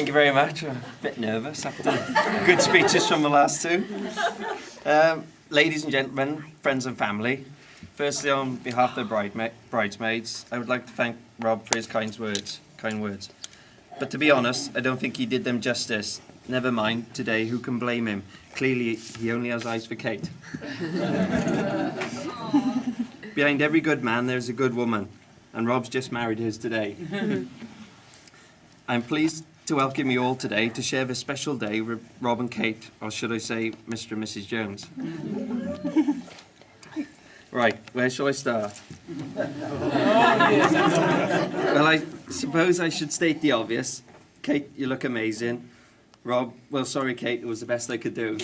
Thank you very much. I'm a bit nervous after good speeches from the last two. Ladies and gentlemen, friends and family, firstly on behalf of the bridesmaids, I would like to thank Rob for his kind words. But to be honest, I don't think he did them justice. Never mind, today, who can blame him? Clearly, he only has eyes for Kate. Behind every good man, there's a good woman, and Rob's just married hers today. I'm pleased to welcome you all today to share this special day with Rob and Kate, or should I say Mr. and Mrs. Jones. Right, where shall I start? Well, I suppose I should state the obvious. Kate, you look amazing. Rob, well, sorry, Kate, it was the best I could do.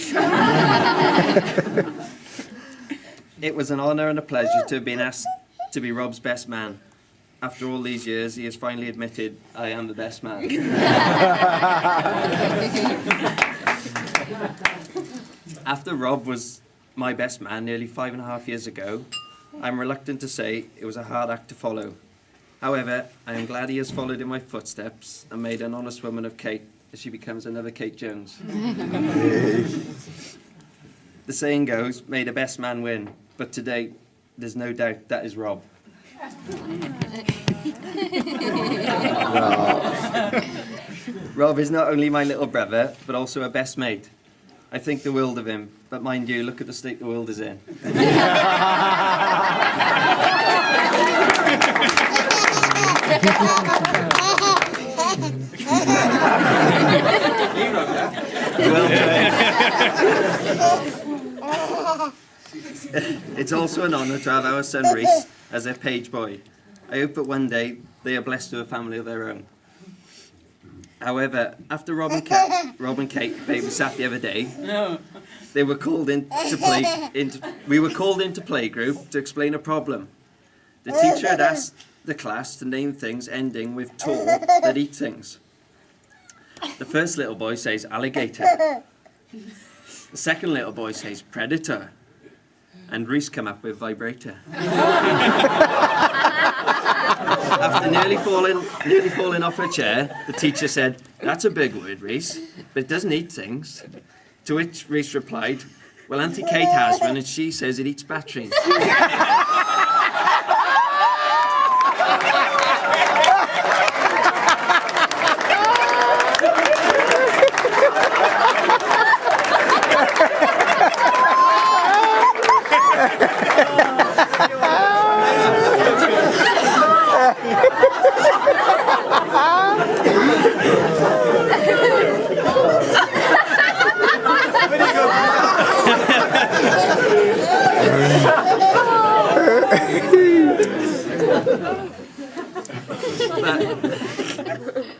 It was an honour and a pleasure to have been asked to be Rob's best man. After all these years, he has finally admitted, I am the best man. After Rob was my best man nearly 5.5 years ago, I'm reluctant to say it was a hard act to follow. However, I am glad he has followed in my footsteps and made an honest woman of Kate as she becomes another Kate Jones. The saying goes, may the best man win, but today there's no doubt that is Rob. Rob is not only my little brother, but also a best mate. I think the world of him, but mind you, look at the state the world is in. It's also an honour to have our son Reese as their page boy. I hope that one day they are blessed with a family of their own. However, after Rob and Kate babysat the other day, we were called into playgroup to explain a problem. The teacher had asked the class to name things ending with tall that eat things. The first little boy says alligator. The second little boy says predator. And Reese come up with vibrator. After nearly falling off her chair, the teacher said, that's a big word, Reese, but it doesn't eat things. To which Reese replied, well, Auntie Kate has one and she says it eats batteries.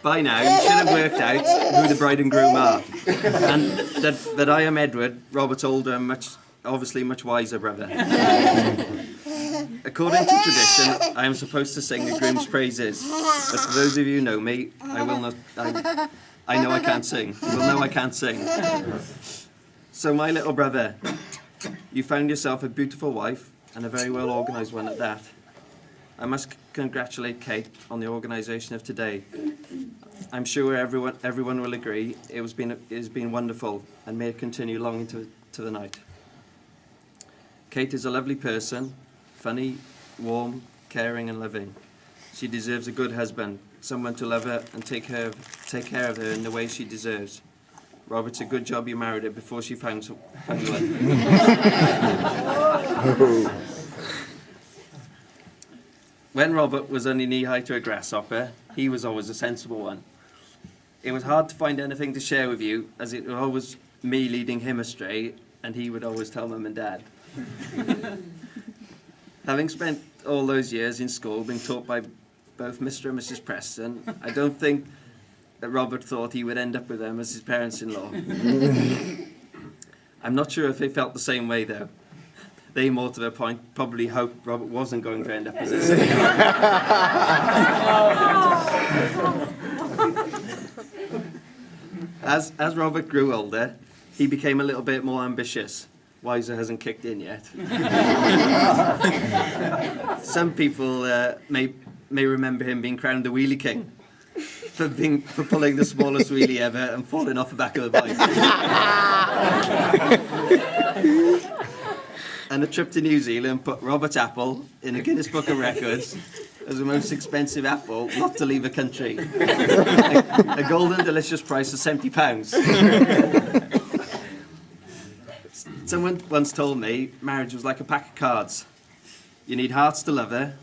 By now, you should have worked out who the bride and groom are, and that I am Edward, Robert's older and obviously much wiser brother. According to tradition, I am supposed to sing the groom's praises, but for those of you who know me, I will not. I know I can't sing. You will know I can't sing. So, my little brother, you found yourself a beautiful wife and a very well organised one at that. I must congratulate Kate on the organisation of today. I'm sure everyone will agree it has been wonderful and may it continue long into the night. Kate is a lovely person, funny, warm, caring and loving. She deserves a good husband, someone to love her and take care of her in the way she deserves. Rob, it's a good job you married her before she found one. When Robert was only knee-high to a grasshopper, he was always a sensible one. It was hard to find anything to share with you, as it was always me leading him astray, and he would always tell Mum and Dad. Having spent all those years in school being taught by both Mr. and Mrs. Preston, I don't think that Robert thought he would end up with them as his parents-in-law. I'm not sure if they felt the same way, though. They, more to the point, probably hoped Robert wasn't going to end up as his As Robert grew older, he became a little bit more ambitious. Wiser hasn't kicked in yet. Some people may remember him being crowned the Wheelie King. for pulling the smallest wheelie ever and falling off the back of the bike. And a trip to New Zealand put Robert's apple in the Guinness Book of Records as the most expensive apple not to leave a country. A golden delicious price of £70. Someone once told me marriage was like a pack of cards. You need hearts to love her,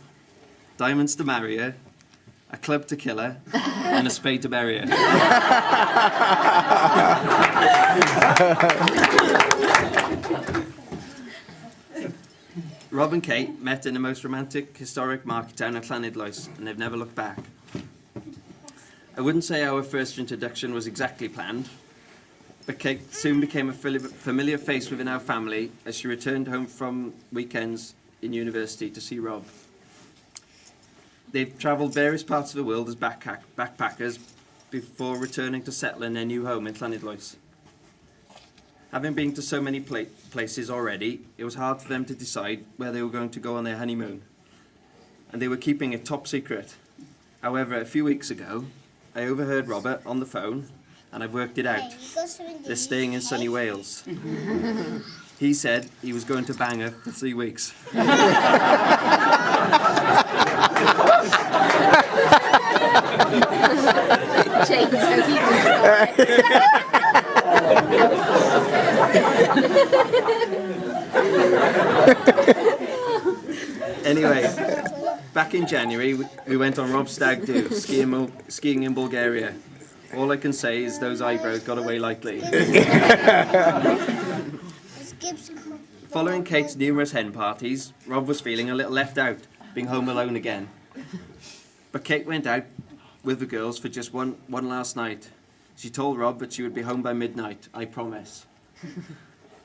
diamonds to marry her, a club to kill her, and a spade to bury her. Rob and Kate met in the most romantic, historic market town of Llanidloes, and they've never looked back. I wouldn't say our first introduction was exactly planned, but Kate soon became a familiar face within our family as she returned home from weekends in university to see Rob. They've travelled various parts of the world as backpackers before returning to settle in their new home in Llanidloes. Having been to so many places already, it was hard for them to decide where they were going to go on their honeymoon, and they were keeping it top secret. However, a few weeks ago, I overheard Robert on the phone, and I've worked it out. They're staying in sunny Wales. He said he was going to bang her for 3 weeks. Anyway, back in January, we went on Rob's stag do, skiing in Bulgaria. All I can say is those eyebrows got away lightly. Following Kate's numerous hen parties, Rob was feeling a little left out, being home alone again. But Kate went out with the girls for just one last night. She told Rob that she would be home by midnight, I promise.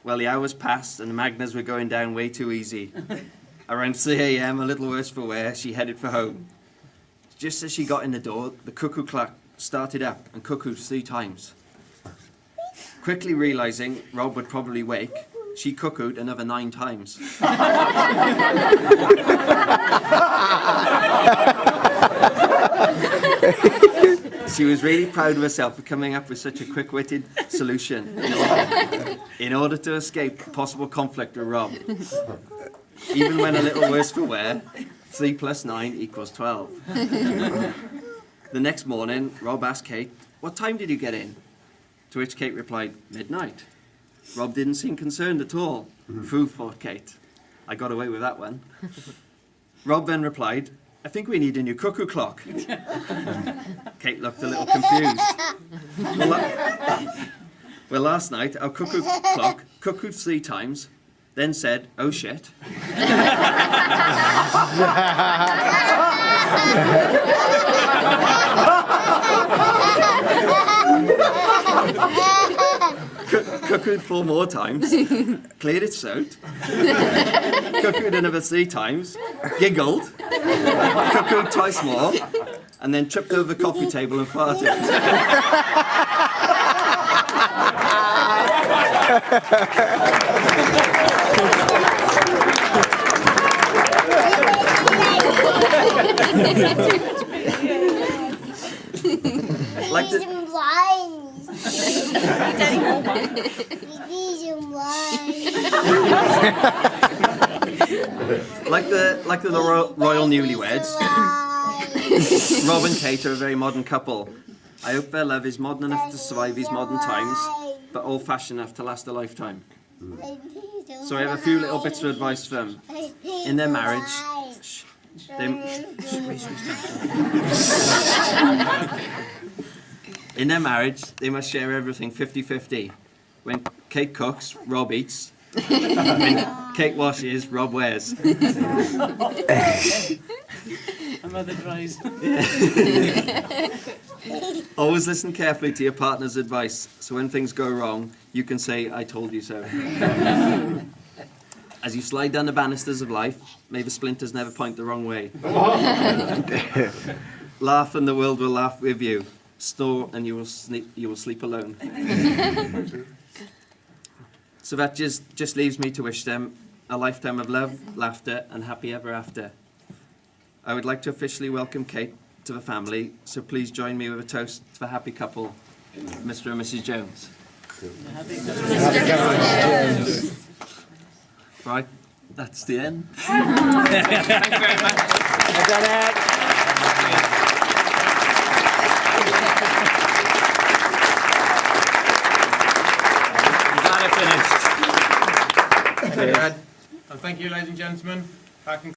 Well, the hours passed and the Magnas were going down way too easy. Around 3 a.m, a little worse for wear, she headed for home. Just as she got in the door, the cuckoo clock started up and cuckooed 3 times. Quickly realising Rob would probably wake, she cuckooed another 9 times. She was really proud of herself for coming up with such a quick-witted solution in order to escape possible conflict with Rob. Even when a little worse for wear, 3 + 9 = 12. The next morning, Rob asked Kate, "What time did you get in?" To which Kate replied, "Midnight." Rob didn't seem concerned at all. Phew, thought Kate. I got away with that one. Rob then replied, "I think we need a new cuckoo clock." Kate looked a little confused. Well, last night, our cuckoo clock cuckooed 3 times, then said, "Oh shit." Cuckooed 4 more times, cleared its throat, cuckooed another 3 times, giggled, cuckooed twice more, and then tripped over the coffee table and farted. Like the royal newlyweds, Rob and Kate are a very modern couple. I hope their love is modern enough to survive these modern times, but old-fashioned enough to last a lifetime. So I have a few little bits of advice for them. In their marriage, they must share everything 50-50. When Kate cooks, Rob eats. When Kate washes, Rob wears. My mother dries. Always listen carefully to your partner's advice, so when things go wrong, you can say, "I told you so." As you slide down the banisters of life, may the splinters never point the wrong way. Laugh and the world will laugh with you. Snore and you will sleep alone. So that just leaves me to wish them a lifetime of love, laughter, and happy ever after. I would like to officially welcome Kate to the family. So please join me with a toast for happy couple, Mr. and Mrs. Jones. Right, that's the end. Thank you very much. I've done it. I'm glad I finished. Thank you, Ed. And thank you, ladies and gentlemen. That concludes